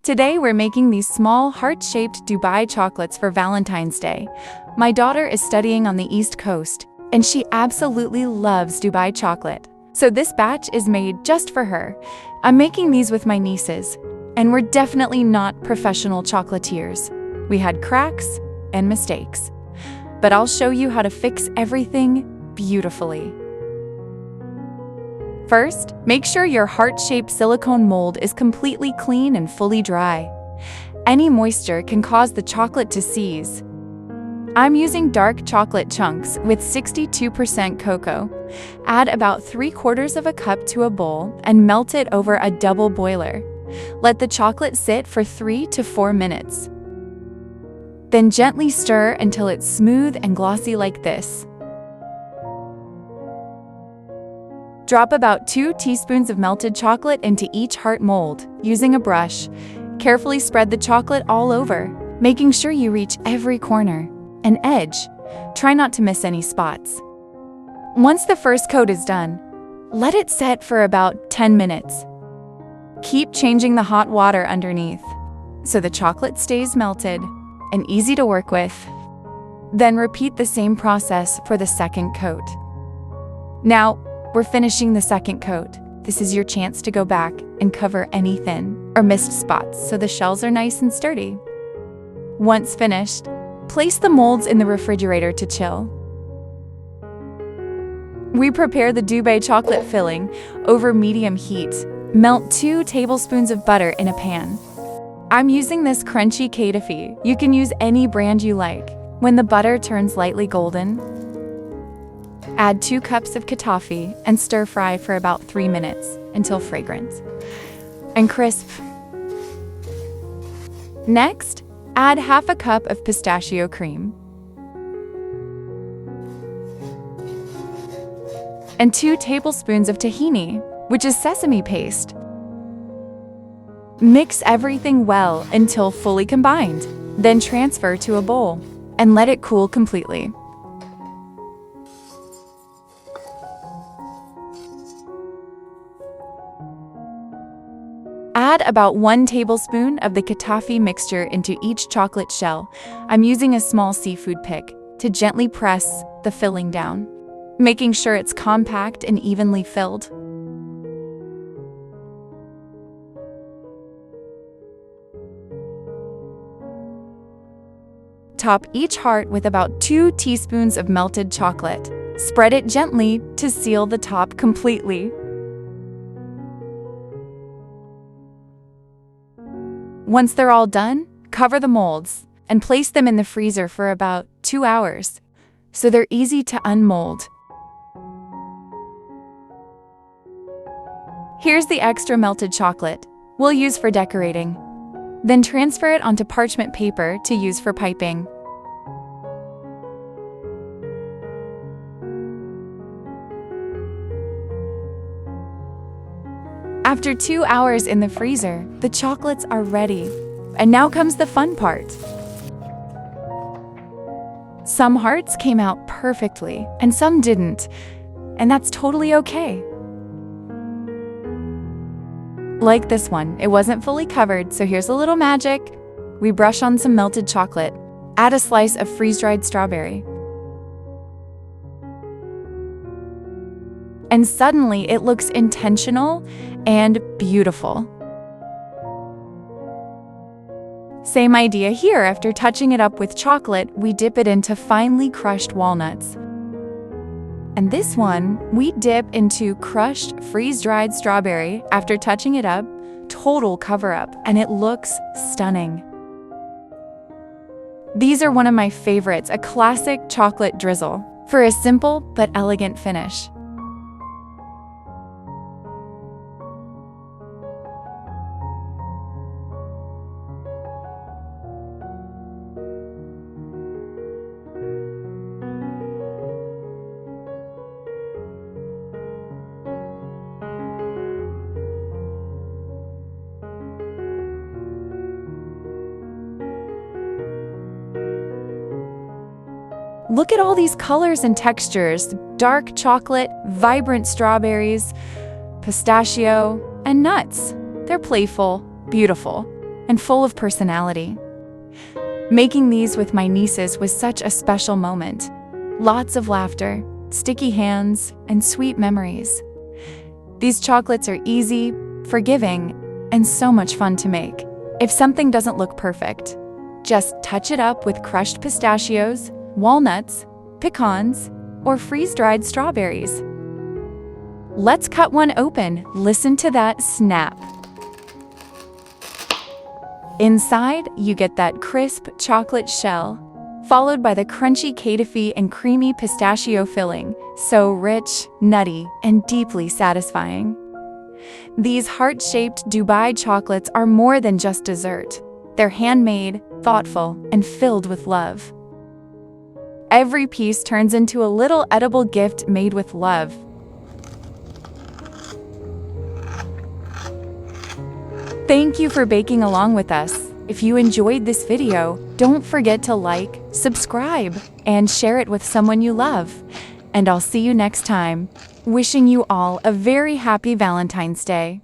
Today we're making these small heart-shaped Dubai chocolates for Valentine's Day. My daughter is studying on the East Coast, and she absolutely loves Dubai chocolate. So this batch is made just for her. I'm making these with my nieces, and we're definitely not professional chocolatiers. We had cracks and mistakes. But I'll show you how to fix everything beautifully. First, make sure your heart-shaped silicone mold is completely clean and fully dry. Any moisture can cause the chocolate to seize. I'm using dark chocolate chunks with 62% cocoa. Add about 3/4 of a cup to a bowl and melt it over a double boiler. Let the chocolate sit for 3 to 4 minutes. Then gently stir until it's smooth and glossy like this. Drop about 2 teaspoons of melted chocolate into each heart mold, using a brush. Carefully spread the chocolate all over, making sure you reach every corner and edge. Try not to miss any spots. Once the first coat is done, let it set for about 10 minutes. Keep changing the hot water underneath, so the chocolate stays melted and easy to work with. Then repeat the same process for the second coat. Now, we're finishing the second coat. This is your chance to go back and cover any thin or missed spots so the shells are nice and sturdy. Once finished, place the molds in the refrigerator to chill. We prepare the Dubai chocolate filling over medium heat. Melt 2 tablespoons of butter in a pan. I'm using this crunchy Kataifi. You can use any brand you like. When the butter turns lightly golden, add 2 cups of Kataifi and stir fry for about 3 minutes until fragrant and crisp. Next, add half a cup of pistachio cream and 2 tablespoons of tahini, which is sesame paste. Mix everything well until fully combined. Then transfer to a bowl and let it cool completely. Add about 1 tablespoon of the Kataifi mixture into each chocolate shell. I'm using a small seafood pick to gently press the filling down, making sure it's compact and evenly filled. Top each heart with about 2 teaspoons of melted chocolate. Spread it gently to seal the top completely. Once they're all done, cover the molds and place them in the freezer for about 2 hours, so they're easy to unmold. Here's the extra melted chocolate we'll use for decorating. Then transfer it onto parchment paper to use for piping. After 2 hours in the freezer, the chocolates are ready. And now comes the fun part. Some hearts came out perfectly, and some didn't. And that's totally okay. Like this one, it wasn't fully covered, so here's a little magic. We brush on some melted chocolate. Add a slice of freeze-dried strawberry. And suddenly it looks intentional and beautiful. Same idea here. After touching it up with chocolate, we dip it into finely crushed walnuts. And this one, we dip into crushed freeze-dried strawberry after touching it up. Total cover-up, and it looks stunning. These are one of my favorites, a classic chocolate drizzle for a simple but elegant finish. Look at all these colors and textures: dark chocolate, vibrant strawberries, pistachio, and nuts. They're playful, beautiful, and full of personality. Making these with my nieces was such a special moment. Lots of laughter, sticky hands, and sweet memories. These chocolates are easy, forgiving, and so much fun to make. If something doesn't look perfect, just touch it up with crushed pistachios, walnuts, pecans, or freeze-dried strawberries. Let's cut one open. Listen to that snap. Inside, you get that crisp chocolate shell, followed by the crunchy Kataifi and creamy pistachio filling, so rich, nutty, and deeply satisfying. These heart-shaped Dubai chocolates are more than just dessert. They're handmade, thoughtful, and filled with love. Every piece turns into a little edible gift made with love. Thank you for baking along with us. If you enjoyed this video, don't forget to like, subscribe, and share it with someone you love. And I'll see you next time. Wishing you all a very happy Valentine's Day.